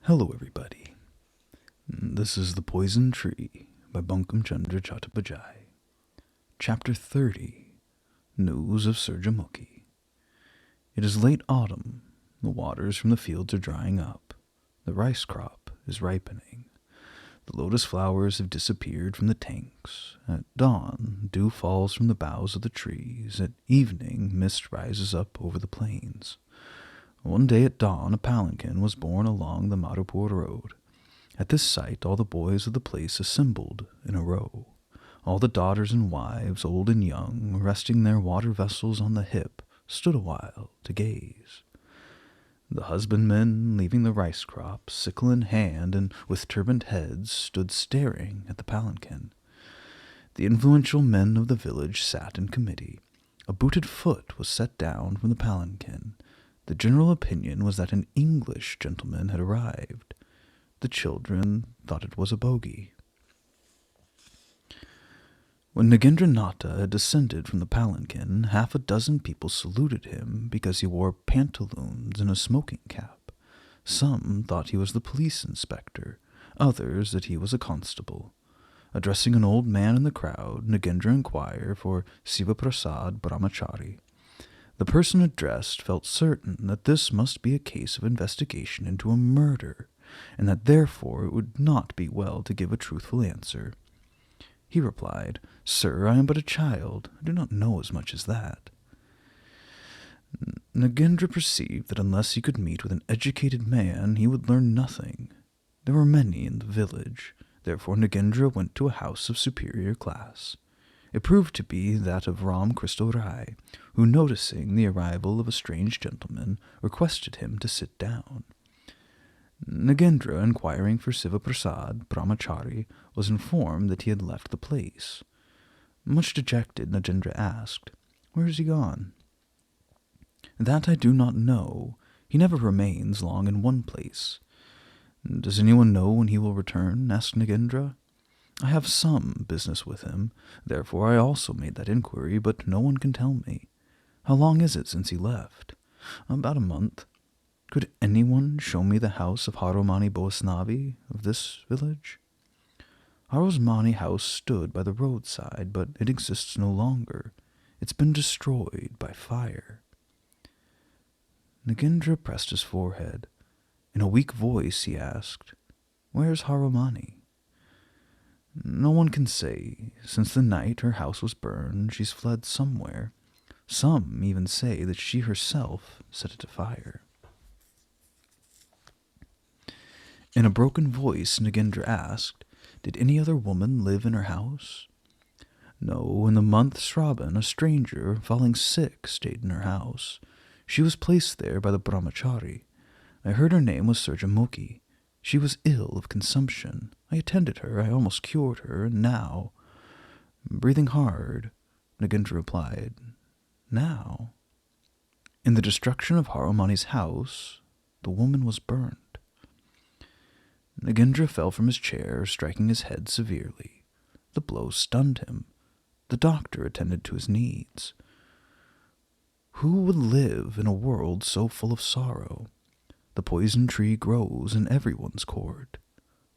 Hello, everybody. This is The Poison Tree by Bankim Chandra Chattopadhyay. Chapter 30, News of Surja Mukhi. It is late autumn. The waters from the fields are drying up. The rice crop is ripening. The lotus flowers have disappeared from the tanks. At dawn, dew falls from the boughs of the trees. At evening, mist rises up over the plains. One day at dawn, a palanquin was borne along the Madhupur road. At this sight, all the boys of the place assembled in a row. All the daughters and wives, old and young, resting their water vessels on the hip, stood awhile to gaze. The husbandmen, leaving the rice crop, sickle in hand and with turbaned heads, stood staring at the palanquin. The influential men of the village sat in committee. A booted foot was set down from the palanquin. The general opinion was that an English gentleman had arrived. The children thought it was a bogey. When Nagendranata had descended from the palanquin, half a dozen people saluted him because he wore pantaloons and a smoking cap. Some thought he was the police inspector, others that he was a constable. Addressing an old man in the crowd, Nagendra inquired for Sivaprasad Brahmachari. The person addressed felt certain that this must be a case of investigation into a murder, and that therefore it would not be well to give a truthful answer. He replied, "Sir, I am but a child. I do not know as much as that." Nagendra perceived that unless he could meet with an educated man, he would learn nothing. There were many in the village. Therefore Nagendra went to a house of superior class. It proved to be that of Ram Crystal Rai, who, noticing the arrival of a strange gentleman, requested him to sit down. Nagendra, inquiring for Sivaprasad Brahmachari, was informed that he had left the place. Much dejected, Nagendra asked, "Where has he gone?" "That I do not know. He never remains long in one place." "Does anyone know when he will return?" asked Nagendra. "I have some business with him. Therefore I also made that inquiry, but no one can tell me. How long is it since he left?" "About a month." "Could anyone show me the house of Haromani Boasnavi of this village?" "Haromani house stood by the roadside, but it exists no longer. It's been destroyed by fire." Nagendra pressed his forehead. In a weak voice he asked, "Where's Haromani?" "No one can say. Since the night her house was burned, she's fled somewhere. Some even say that she herself set it afire." In a broken voice, Nagendra asked, "Did any other woman live in her house?" "No, in the month Shravan, a stranger, falling sick, stayed in her house. She was placed there by the Brahmachari. I heard her name was Surja Mukhi. She was ill of consumption. I attended her, I almost cured her, and now—" Breathing hard, Nagendra replied, "Now?" "In the destruction of Haromani's house, the woman was burned." Nagendra fell from his chair, striking his head severely. The blow stunned him. The doctor attended to his needs. Who would live in a world so full of sorrow? The poison tree grows in everyone's court.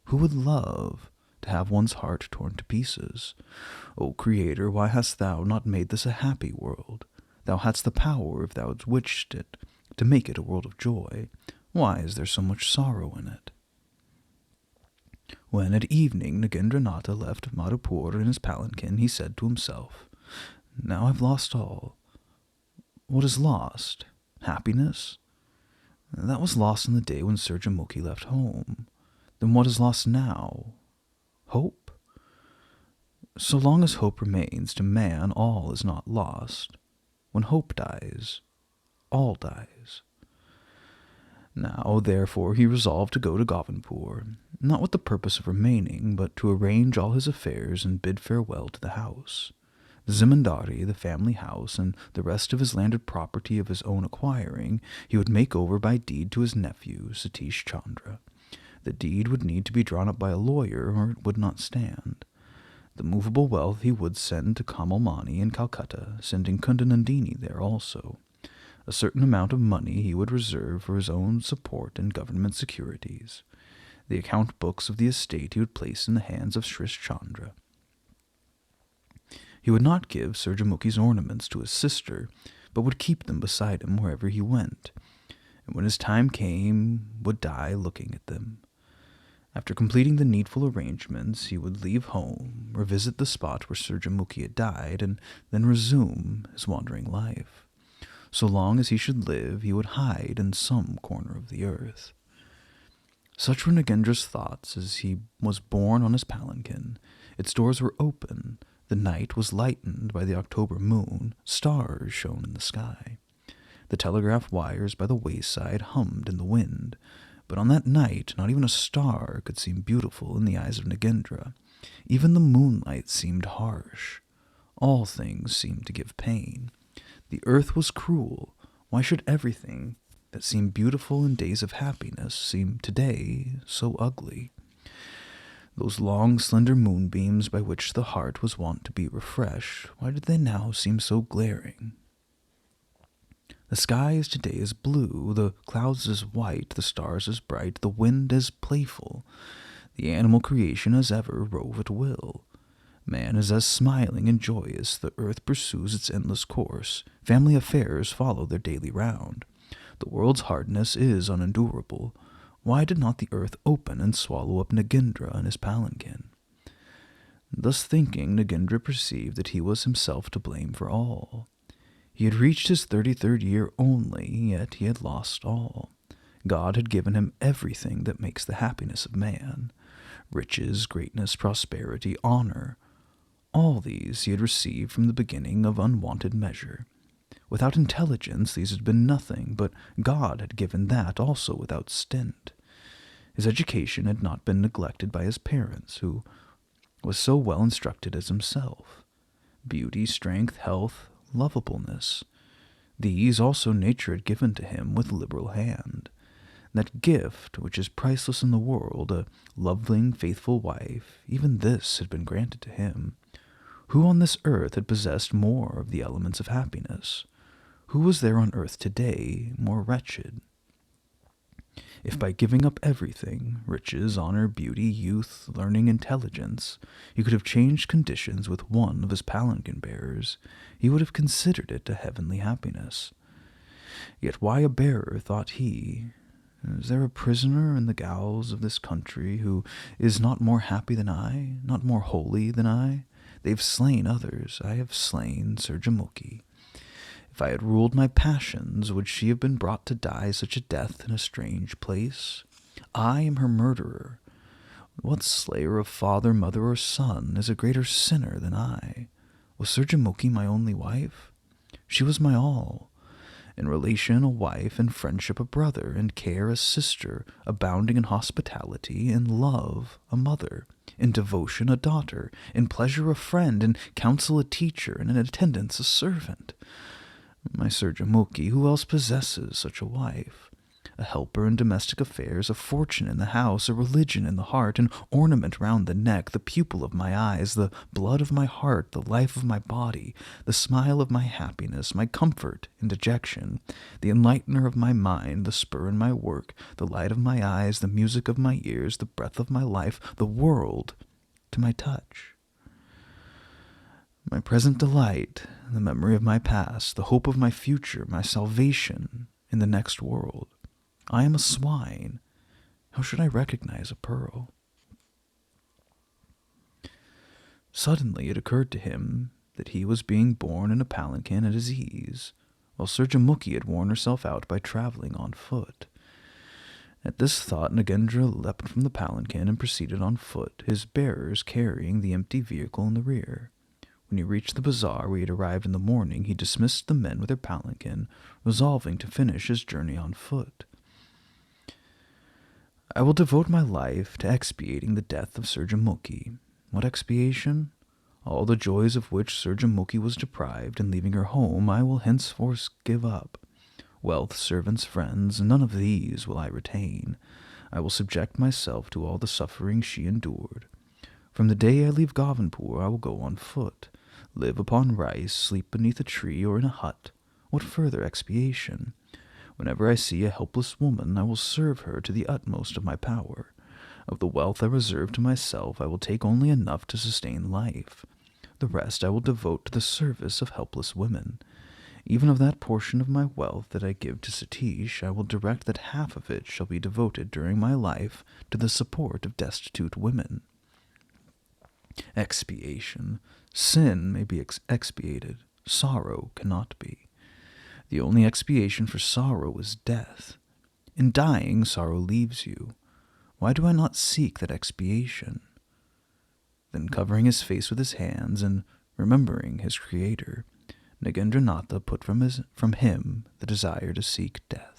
Who would love to have one's heart torn to pieces? O Creator, why hast thou not made this a happy world? Thou hadst the power, if thou hadst wished it, to make it a world of joy. Why is there so much sorrow in it? When at evening Nagendranata left Madhupur in his palanquin, he said to himself, "Now I've lost all. What is lost? Happiness? That was lost on the day when Surja Mukhi left home. Then what is lost now? Hope? So long as hope remains, to man all is not lost. When hope dies, all dies." Now, therefore, he resolved to go to Govinpur, not with the purpose of remaining, but to arrange all his affairs and bid farewell to the house. The Zimandari, the family house, and the rest of his landed property of his own acquiring, he would make over by deed to his nephew, Satish Chandra. The deed would need to be drawn up by a lawyer, or it would not stand. The movable wealth he would send to Kamalmani in Calcutta, sending Kundanandini there also. A certain amount of money he would reserve for his own support and government securities. The account books of the estate he would place in the hands of Surja Chandra. He would not give Surja Mukhi's ornaments to his sister, but would keep them beside him wherever he went, and when his time came, would die looking at them. After completing the needful arrangements, he would leave home, revisit the spot where Surja Mukhi had died, and then resume his wandering life. So long as he should live, he would hide in some corner of the earth. Such were Nagendra's thoughts as he was borne on his palanquin. Its doors were open. The night was lightened by the October moon. Stars shone in the sky. The telegraph wires by the wayside hummed in the wind. But on that night, not even a star could seem beautiful in the eyes of Nagendra. Even the moonlight seemed harsh. All things seemed to give pain. The earth was cruel. Why should everything that seemed beautiful in days of happiness seem today so ugly? Those long, slender moonbeams by which the heart was wont to be refreshed, why did they now seem so glaring? The sky is today as blue, the clouds as white, the stars as bright, the wind as playful, the animal creation as ever rove at will. Man is as smiling and joyous, the earth pursues its endless course, family affairs follow their daily round. The world's hardness is unendurable. Why did not the earth open and swallow up Nagendra and his palanquin? Thus thinking, Nagendra perceived that he was himself to blame for all. He had reached his 33rd year only, yet he had lost all. God had given him everything that makes the happiness of man. Riches, greatness, prosperity, honor. All these he had received from the beginning of unwonted measure. Without intelligence these had been nothing, but God had given that also without stint. His education had not been neglected by his parents, who was so well instructed as himself. Beauty, strength, health, lovableness. These also nature had given to him with liberal hand. That gift, which is priceless in the world, a loving, faithful wife, even this had been granted to him. Who on this earth had possessed more of the elements of happiness? Who was there on earth today more wretched? If by giving up everything, riches, honor, beauty, youth, learning, intelligence, he could have changed conditions with one of his palanquin bearers, he would have considered it a heavenly happiness. Yet why a bearer, thought he? Is there a prisoner in the gaols of this country who is not more happy than I, not more holy than I? They've slain others. I have slain Surja Mukhi. If I had ruled my passions, would she have been brought to die such a death in a strange place? I am her murderer. What slayer of father, mother, or son is a greater sinner than I? Was Surja Mukhi my only wife? She was my all. In relation a wife, in friendship a brother, in care a sister, abounding in hospitality, in love a mother, in devotion a daughter, in pleasure a friend, in counsel a teacher, and in attendance a servant. My Surja Mukhi, who else possesses such a wife? A helper in domestic affairs, a fortune in the house, a religion in the heart, an ornament round the neck, the pupil of my eyes, the blood of my heart, the life of my body, the smile of my happiness, my comfort in dejection, the enlightener of my mind, the spur in my work, the light of my eyes, the music of my ears, the breath of my life, the world to my touch. My present delight, the memory of my past, the hope of my future, my salvation in the next world. I am a swine. How should I recognize a pearl? Suddenly it occurred to him that he was being borne in a palanquin at his ease, while Surja Mukhi had worn herself out by traveling on foot. At this thought, Nagendra leapt from the palanquin and proceeded on foot, his bearers carrying the empty vehicle in the rear. When he reached the bazaar where he had arrived in the morning, he dismissed the men with their palanquin, resolving to finish his journey on foot. I will devote my life to expiating the death of Surja Mukhi. What expiation? All the joys of which Surja Mukhi was deprived in leaving her home I will henceforth give up. Wealth, servants, friends, none of these will I retain. I will subject myself to all the suffering she endured. From the day I leave Govinpur I will go on foot, live upon rice, sleep beneath a tree or in a hut. What further expiation? Whenever I see a helpless woman, I will serve her to the utmost of my power. Of the wealth I reserve to myself, I will take only enough to sustain life. The rest I will devote to the service of helpless women. Even of that portion of my wealth that I give to Satish, I will direct that half of it shall be devoted during my life to the support of destitute women. Expiation. Sin may be expiated. Sorrow cannot be. The only expiation for sorrow is death. In dying, sorrow leaves you. Why do I not seek that expiation? Then, covering his face with his hands and remembering his Creator, Nagendranatha put from him the desire to seek death.